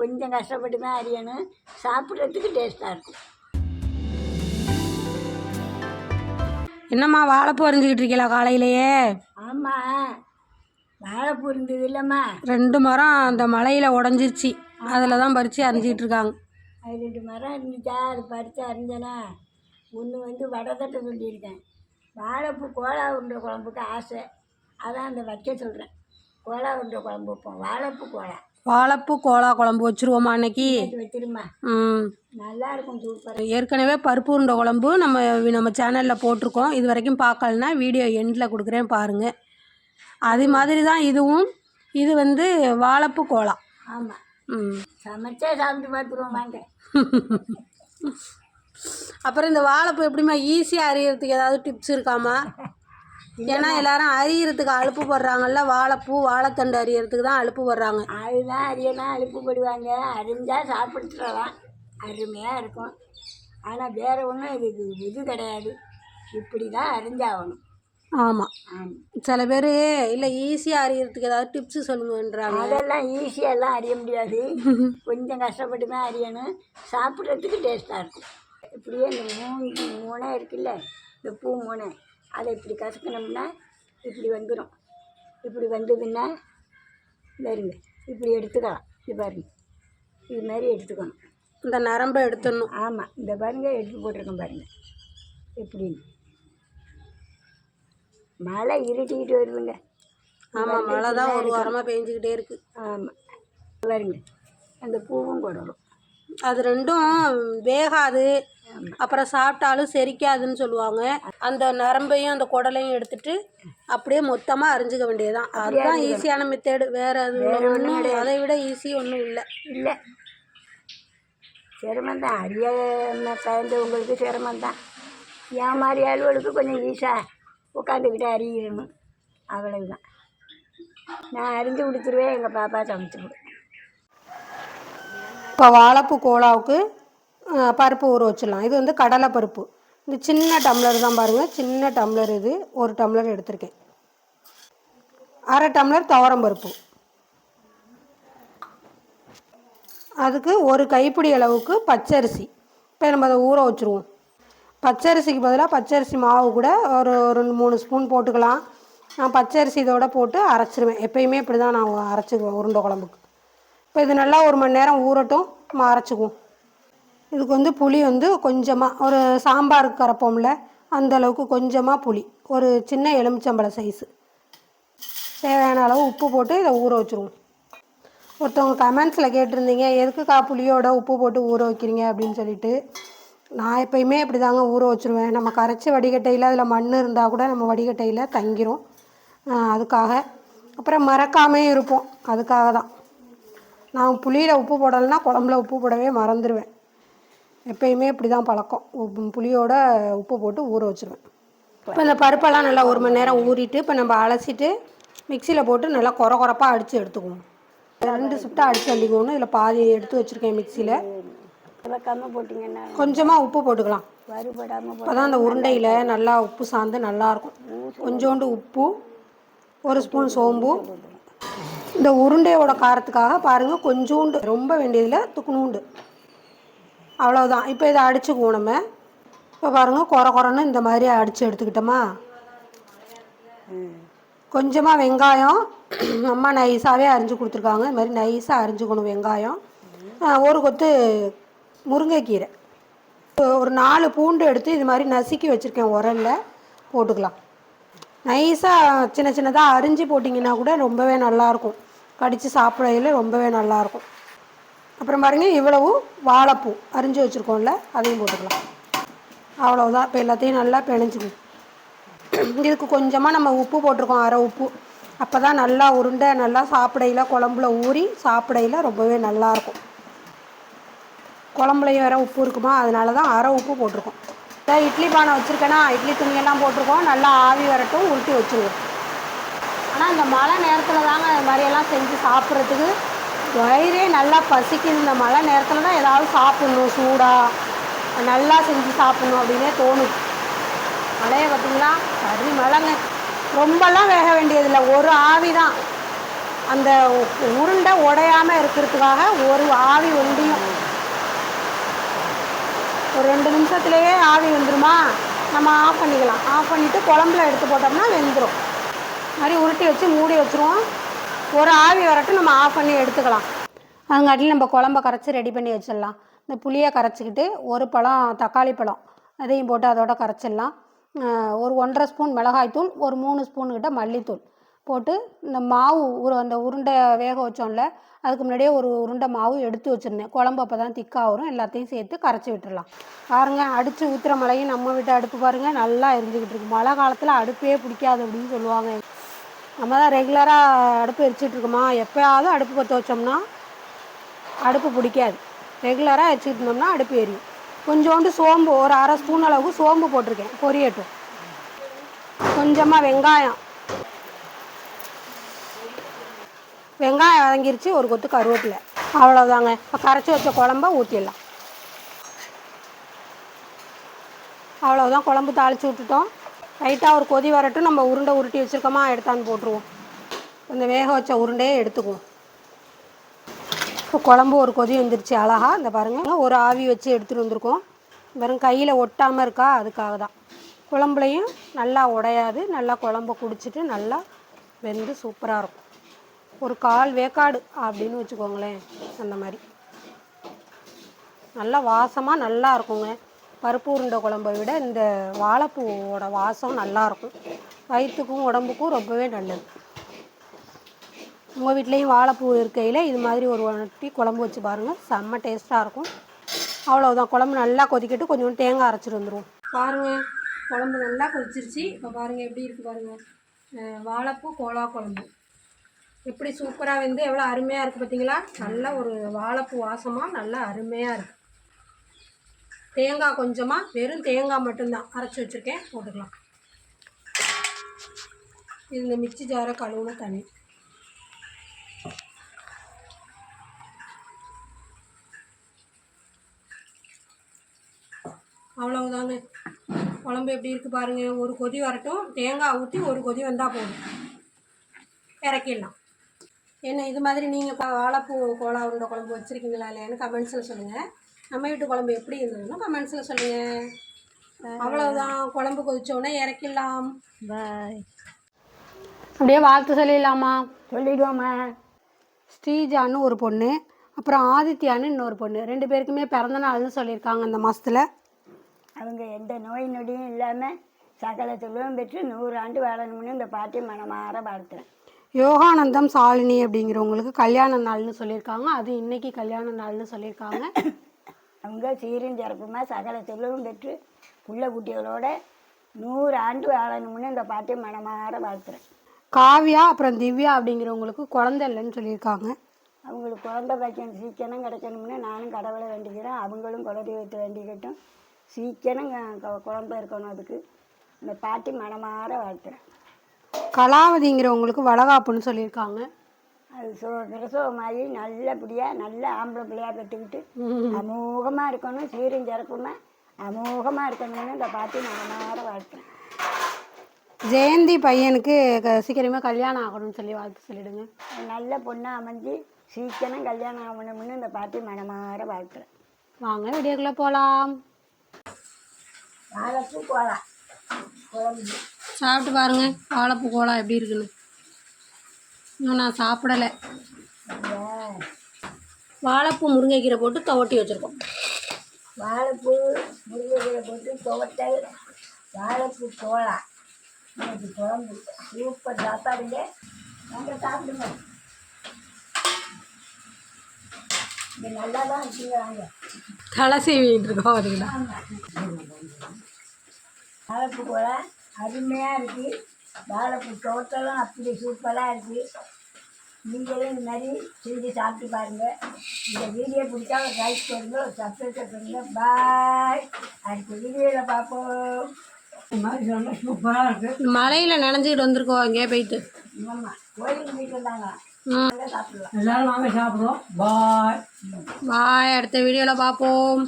கொஞ்சம் கஷ்டப்பட்டு தான் அறியணும். சாப்பிட்றதுக்கு டேஸ்ட்டாக இருக்கும். என்னம்மா வாழைப்பூ அரிஞ்சிக்கிட்டு இருக்கீங்களா காலையிலேயே? ஆமாம், வாழைப்பூ இருந்தது இல்லைம்மா. 2 மரம் அந்த மலையில் உடஞ்சிருச்சு, அதில் தான் பறித்து அரிஞ்சிக்கிட்டு இருக்காங்க. அது 2 மரம் இருந்துச்சா, அது பறித்து அரிஞ்சனா. ஒன்று வந்து வடை தட்ட சொல்லியிருக்கேன். வாழைப்பூ கோலா உருண்டை குழம்புக்கு ஆசை, அதான் அந்த வைக்க சொல்கிறேன். கோலா உருண்டை குழம்பு வைப்போம், வாழைப்பூ கோலா குழம்பு வச்சுருவோமா அன்னைக்கு? வச்சிருமா, நல்லாயிருக்கும், சூப்பர். ஏற்கனவே பருப்பு உருண்டை குழம்பு நம்ம சேனலில் போட்டிருக்கோம். இது வரைக்கும் பார்க்கலன்னா வீடியோ எண்டில் கொடுக்குறேன் பாருங்கள். அது மாதிரி தான் இதுவும். இது வந்து வாழைப்பூ கோலா. ஆமாம், சமைச்சா சாப்பிட்டு பார்த்துருவோம் வாங்க. அப்புறம் இந்த வாழைப்பூ எப்படிம்மா ஈஸியாக அரியறதுக்கு ஏதாவது டிப்ஸ் இருக்காமா? ஏன்னா எல்லாரும் அரியறதுக்கு அலுப்பு படுறாங்கல்ல, வாழைத்தண்டு அரியறதுக்கு தான் அலுப்பு படுறாங்க. அதுதான் அரியலாம் அலுப்பு படுவாங்க. அரிஞ்சால் சாப்பிட்டுறலாம், அருமையாக இருக்கும். ஆனால் வேறு ஒன்றும் இது கிடையாது, இப்படி தான் அரிஞ்சாகணும். ஆமாம், சில பேர் இல்லை ஈஸியாக அறியறதுக்கு ஏதாவது டிப்ஸு சொல்லுங்கன்றாங்க. அதெல்லாம் ஈஸியெல்லாம் அறிய முடியாது, கொஞ்சம் கஷ்டப்பட்டு தான் அறியணும். சாப்பிட்றதுக்கு டேஸ்ட்டாக இருக்கும். இப்படியே இந்த மூணை இருக்குல்ல, இந்த பூ மூணை, அதை இப்படி கசக்கணும்னா இப்படி வந்துடும். இப்படி வந்ததுன்னா பாருங்க, இப்படி எடுத்துக்கலாம். இது பாருங்க, இது மாதிரி எடுத்துக்கணும். இந்த நரம்பை எடுத்துடணும். ஆமாம், இந்த பாருங்க எடுத்து போட்டிருக்கேன் பாருங்கள் எப்படின்னு. மழை இருட்டிக்கிட்டு வருதுங்க. ஆமாம், மழை தான் ஒரு வாரமாக பெஞ்சிக்கிட்டே இருக்குது. ஆமாம், பாருங்க அந்த பூவும் போடணும். அது ரெண்டும் வேகாது, அப்புறம் சாப்பிட்டாலும் செரிக்காதுன்னு சொல்லுவாங்க. அந்த நரம்பையும் அந்த குடலையும் எடுத்துட்டு அப்படியே மொத்தமாக அரிஞ்சிக்க வேண்டியதுதான். அதுதான் ஈஸியான மெத்தேடு. வேறு அது ஒன்றும் அதை விட ஈஸி ஒன்றும் இல்லை. சிரமந்தான், அரிய பயந்தவங்களுக்கு சிரமந்தான். என் மாதிரி ஆளுகளுக்கு கொஞ்சம் ஈஸியாக உட்காந்துக்கிட்டு அறியணும், அவ்வளவுதான். நான் அறிஞ்சு கொடுத்துருவேன், எங்கள் பாப்பா சமைச்சு கொடுப்பேன். இப்போ வாழைப்பூ கோலாவுக்கு பருப்பு ஊற வச்சிடலாம். இது வந்து கடலை பருப்பு. இந்த சின்ன டம்ளர் தான் பாருங்கள், சின்ன டம்ளர். இது 1 டம்ளர் எடுத்திருக்கேன். 1/2 டம்ளர் துவரம் பருப்பு. அதுக்கு 1 கைப்பிடி அளவுக்கு பச்சரிசி. இப்போ நம்ம அதை ஊற வச்சுருவோம். பச்சரிசிக்கு பதிலாக பச்சரிசி மாவு கூட ஒரு 2-3 ஸ்பூன் போட்டுக்கலாம். நான் பச்சரிசி இதோட போட்டு அரைச்சிருவேன். எப்பயுமே இப்படி தான் நான் அரைச்சிக்குவேன் உருண்டை குழம்புக்கு. இப்போ இது நல்லா 1 மணி நேரம் ஊறட்டும், நம்ம அரைச்சிக்குவோம். இதுக்கு வந்து புளி வந்து கொஞ்சமாக, ஒரு சாம்பாருக்கு கரைப்போம்ல அந்தளவுக்கு கொஞ்சமாக புளி, ஒரு சின்ன எலுமிச்சம்பழம் சைஸு. தேவையான அளவு உப்பு போட்டு இதை ஊற வச்சுருவோம். ஒருத்தவங்க கமெண்ட்ஸில் கேட்டிருந்தீங்க, எதுக்குக்கா புளியோட உப்பு போட்டு ஊற வைக்கிறீங்க அப்படின்னு சொல்லிட்டு. நான் எப்போயுமே இப்படி தாங்க ஊற வச்சுருவேன். நம்ம கரைச்சி வடிகட்டையில் அதில் மண் இருந்தால் கூட நம்ம வடிகட்டையில் தங்கிரும், அதுக்காக. அப்புறம் மறக்காமே இருப்போம், அதுக்காக தான். நான் புளியில் உப்பு போடலைன்னா குழம்புல உப்பு போடவே மறந்துடுவேன். எப்பயுமே இப்படி தான் பழக்கம், புளியோட உப்பு போட்டு ஊற வச்சுருவேன். இப்போ இந்த பருப்பெல்லாம் நல்லா 1 மணி நேரம் ஊறிட்டு இப்போ நம்ம அலசிட்டு மிக்சியில் போட்டு நல்லா கொரப்பாக அடித்து எடுத்துக்குவோம். 2 ஷிஃப்ட்டாக அடித்து அள்ளிக்கணும். இதில் பாதி எடுத்து வச்சுருக்கேன் மிக்சியில். போட்டிங்கன்னா கொஞ்சமாக உப்பு போட்டுக்கலாம். வறுபடாமல் அப்போ தான் அந்த உருண்டையில் நல்லா உப்பு சார்ந்து நல்லாயிருக்கும். கொஞ்சோண்டு உப்பு, 1 ஸ்பூன் சோம்பு. இந்த உருண்டையோட காரத்துக்காக பாருங்கள் கொஞ்சோண்டு, ரொம்ப வேண்டியதில் துக்குனூண்டு, அவ்வளோதான். இப்போ இதை அடிச்சுக்குவோம் நம்ம. இப்போ பாருங்கள் கொரன்னு இந்த மாதிரி அடித்து எடுத்துக்கிட்டோமா. கொஞ்சமாக வெங்காயம் அம்மா நைஸாகவே அரிஞ்சு கொடுத்துருக்காங்க. இது மாதிரி நைஸாக அரிஞ்சுக்கணும் வெங்காயம். 1 கொத்து முருங்கைக்கீரை, ஒரு 4 பூண்டு எடுத்து இது மாதிரி நசுக்கி வச்சுருக்கேன், உரலில் போட்டுக்கலாம். நைஸாக சின்னதாக அரிஞ்சு போட்டிங்கன்னா கூட ரொம்பவே நல்லாயிருக்கும், கடித்து சாப்பிடையில் ரொம்பவே நல்லாயிருக்கும். அப்புறம் பாருங்கள் இவ்வளவு வாழைப்பூ அரிஞ்சு வச்சுருக்கோம்ல, அதையும் போட்டுக்கலாம். அவ்வளோதான். இப்போ எல்லாத்தையும் நல்லா பிணைஞ்சிக்கணும். இதுக்கு கொஞ்சமாக நம்ம உப்பு போட்டிருக்கோம், 1/2 உப்பு. அப்போ தான் நல்லா உருண்டை நல்லா சாப்பிடையில் குழம்புல ஊறி சாப்பிடையில் ரொம்பவே நல்லாயிருக்கும். குழம்புலையும் வேறு உப்பு இருக்குமா, அதனால தான் 1/2 உப்பு போட்டிருக்கோம். இட்லி பானை வச்சுருக்கேன்னா இட்லி துணியெல்லாம் போட்டிருக்கோம். நல்லா ஆவி வரட்டும், உருட்டி வச்சுருவோம். ஆனால் இந்த மழை நேரத்தில் தாங்க இது மாதிரியெல்லாம் செஞ்சு சாப்பிட்றதுக்கு வயிறே நல்லா பசிக்குது. இந்த மழை நேரத்தில் தான் ஏதாவது சாப்பிட்ணும், சூடாக நல்லா செஞ்சு சாப்பிட்ணும் அப்படின்னே தோணுது. மழையை பார்த்திங்களா, சரி மழைங்க. ரொம்பலாம் வேக வேண்டியதில்லை, ஒரு ஆவி தான். அந்த உருண்டை உடையாமல் இருக்கிறதுக்காக ஒரு ஆவி ஒண்டியும் ஒரு 2 நிமிஷத்துலேயே ஆவி வந்துருமா, நம்ம ஆஃப் பண்ணிக்கலாம். ஆஃப் பண்ணிவிட்டு குழம்புல எடுத்து போட்டோம்னா வெந்துடும். மாதிரி உருட்டி வச்சு மூடி வச்சுருவோம். ஒரு ஆவி வரட்டும், நம்ம ஆஃப் பண்ணி எடுத்துக்கலாம். அதுங்காட்டிலும் நம்ம குழம்ப கரைச்சி ரெடி பண்ணி வச்சிடலாம். இந்த புளியை கரைச்சிக்கிட்டு ஒரு பழம் தக்காளி பழம் அதையும் போட்டு அதோட கரைச்சிடலாம். ஒரு 1.5 ஸ்பூன் மிளகாய்த்தூள், ஒரு 3 ஸ்பூன்கிட்ட மல்லித்தூள் போட்டு இந்த மாவு அந்த உருண்டை வேக வச்சோம்ல, அதுக்கு முன்னாடியே ஒரு உருண்டை மாவு எடுத்து வச்சுருந்தேன். குழம்பு அப்போ தான் திக்காக வரும். எல்லாத்தையும் சேர்த்து கரைச்சி விட்டுடலாம். பாருங்கள், அடித்து ஊற்றுற மழையும் நம்ம வீட்டு அடுப்பு பாருங்கள் நல்லா எரிஞ்சிக்கிட்டு இருக்கு. மழை காலத்தில் அடுப்பே பிடிக்காது அப்படின்னு சொல்லுவாங்க. நம்ம தான் ரெகுலராக அடுப்பு எரிச்சிட்ருக்கோமா, எப்போயாவது அடுப்பு பற்ற வச்சோம்னா அடுப்பு பிடிக்காது. ரெகுலராக எரிச்சிக்கிட்டு இருந்தோம்னா அடுப்பு எரியும். கொஞ்சோண்டு சோம்பு, ஒரு 1/2 ஸ்பூன் அளவுக்கு சோம்பு போட்டிருக்கேன், பொரியட்டும். கொஞ்சமாக வெங்காயம் வதங்கிருச்சு. ஒரு கொத்து கருவேப்பிலை, அவ்வளோதாங்க. இப்போ கரைச்சி வச்ச குழம்ப ஊற்றிடலாம். அவ்வளோதான், குழம்பு தாளித்து விட்டுட்டோம். லைட்டாக ஒரு கொதி வரட்டும். நம்ம உருண்டை உருட்டி வச்சுருக்கோமா, எடுத்தாந்து போட்டுருவோம். இந்த வேக வச்ச உருண்டையே எடுத்துக்குவோம். இப்போ குழம்பு ஒரு கொதி வந்துருச்சு அழகா. இந்த பாருங்கள், ஒரு ஆவி வச்சு எடுத்துகிட்டு வந்திருக்கோம். வெறும் கையில் ஒட்டாமல் இருக்கா, அதுக்காக தான். குழம்புலையும் நல்லா உடையாது. நல்லா குழம்பு குடிச்சிட்டு நல்லா வெந்து சூப்பராக இருக்கும். ஒரு 1/4 வேக்காடு அப்படின்னு வச்சுக்கோங்களேன். அந்த மாதிரி நல்லா வாசமாக நல்லா இருக்குங்க. பருப்பு உருண்டை குழம்பை விட இந்த வாழைப்பூவோட வாசம் நல்லாயிருக்கும். வயிற்றுக்கும் உடம்புக்கும் ரொம்பவே நல்லது. உங்கள் வீட்லேயும் வாழைப்பூ இருக்கையில் இது மாதிரி ஒரு வாட்டி குழம்பு வச்சு பாருங்கள், செம்ம டேஸ்ட்டாக இருக்கும். அவ்வளோதான், குழம்பு நல்லா கொதிக்கிட்டு கொஞ்சம் தேங்காய் அரைச்சிட்டு வந்துடுவோம். பாருங்கள், குழம்பு நல்லா கொதிச்சிருச்சு. இப்போ பாருங்கள் எப்படி இருக்குது பாருங்கள். வாழைப்பூ கோலா குழம்பு எப்படி சூப்பராக வெந்து எவ்வளோ அருமையாக இருக்குது பார்த்தீங்களா. நல்லா ஒரு வாழைப்பூ வாசமாக நல்லா அருமையாக இருக்குது. தேங்காய் கொஞ்சமாக, வெறும் தேங்காய் மட்டும்தான் அரைச்சி வச்சுருக்கேன், போட்டுக்கலாம். இது இந்த மிக்சி ஜாரை கழுவுன தண்ணி. அவ்வளவுதாங்க. குழம்பு எப்படி இருக்குது பாருங்கள். ஒரு கொதி வரட்டும், தேங்காய் ஊற்றி ஒரு கொதி வந்தால் போதும், இறக்கிடலாம். என்ன இது மாதிரி நீங்கள் வாழைப்பூ கோலா உருண்டை குழம்பு வச்சுருக்கீங்களா இல்லையான்னு கமெண்ட்ஸில் சொல்லுங்கள். நம்ம வீட்டு குழம்பு எப்படி இருந்ததுன்னு கமெண்ட்ஸில் சொல்லுங்கள். அவ்வளவுதான், குழம்பு கொதிச்சோடனே இறக்கிடலாம். பாய். அப்படியே வாழ்த்து சொல்லிடலாமா? சொல்லிடுவோம்மா. ஸ்ரீஜான்னு ஒரு பொண்ணு, அப்புறம் ஆதித்யான்னு இன்னொரு பொண்ணு, 2 பேருக்குமே பிறந்த நாள்னு சொல்லியிருக்காங்க இந்த மாதத்தில். அவங்க எந்த நோய் நொடியும் இல்லாமல் சகல செல்வம் பெற்று 100 ஆண்டு வாழணும்னு இந்த பாட்டி மனமாற வாழ்த்துறேன். யோகானந்தம் சாலினி அப்படிங்கிறவங்களுக்கு கல்யாண நாள்னு சொல்லியிருக்காங்க. அது இன்னைக்கு கல்யாண நாள்னு சொல்லியிருக்காங்க. அவங்க சீரும் சிறப்புமா சகல செல்வம் பெற்று புள்ள குட்டிகளோட 100 ஆண்டு வாழணும்னு இந்த பாட்டி மனமாற வாழ்த்துறேன். காவியா அப்புறம் திவ்யா அப்படிங்கிறவங்களுக்கு குழந்தை இல்லைன்னு சொல்லியிருக்காங்க. அவங்களுக்கு குழந்தை பாக்கியம் சீக்கிரம் கிடைக்கணும்னு நானும் கடவுளை வேண்டிக்கிறேன். அவங்களும் குலதெய்வத்தை வேண்டிக்கிட்டும் சீக்கிரம் குழந்தை இருக்கணும். அதுக்கு இந்த பாட்டி மனமாற வாழ்த்துறேன். கலாவதிங்கிறவங்களுக்கு வளகாப்புன்னு சொல்லியிருக்காங்க. அது பிரசவமாகி நல்லபடியாக நல்ல ஆம்பளை பிள்ளையாக பெற்றுக்கிட்டு அமோகமாக இருக்கணும், சீரும் சிறப்புமா அமோகமாக இருக்கணும்னு இந்த பாட்டி மனமாற வாழ்த்துறேன். ஜெயந்தி பையனுக்கு சீக்கிரமாக கல்யாணம் ஆகணும்னு சொல்லி வாழ்த்து சொல்லிடுங்க. நல்ல பொண்ணாக அமைஞ்சு சீக்கிரம் கல்யாணம் ஆகணும்னு இந்த பாட்டி மனமாற வாழ்த்துறேன். வாங்க வீடியோக்குள்ளே போகலாம். வாழைப்பூ கோலா குழம்பு சாப்பிட்டு பாருங்கள், வாழைப்பூ கோலா எப்படி இருக்குன்னு. இன்னும் நான் சாப்பிடலை. வாழைப்பூ முருங்கைக்கீரை போட்டு துவட்டி வச்சுருக்கோம். வாழைப்பூ முருங்கைக்கீரை போட்டு துவட்டல் வாழைப்பூ கோலா இன்னைக்கு குழம்பு சூப்பர் சாப்பாடுங்க. நாங்கள் சாப்பிடுங்க, இங்கே நல்லா தான் வச்சுக்கிறாங்க. தலை சீவிட்டு இருக்கோம் அதுக்குதான். வாழைப்பூ கோலா அருமையாக இருக்குது. வாழைப்பூ தோட்டலும் அப்படி சூப்பராக இருக்குது. நீங்களும் இந்த மாதிரி செஞ்சு சாப்பிட்டு பாருங்கள். இந்த வீடியோ பிடிச்சா ஒரு லைக் பண்ணுங்க, ஒரு சப்ஸ்கிரைப் பண்ணுங்க. பாய். அடுத்த வீடியோவில் பார்ப்போம். இந்த மாதிரி ரொம்ப சூப்பராக இருக்குது. மலையில் நினைஞ்சிக்கிட்டு வந்திருக்கோம் அங்கேயே போயிட்டு. ஆமாம், கோயிலுக்கு போயிட்டு வந்தாங்க. சாப்பிடலாம். எல்லாரும் வாங்க சாப்பிடுவோம். பாய் பாய். அடுத்த வீடியோவில் பார்ப்போம்.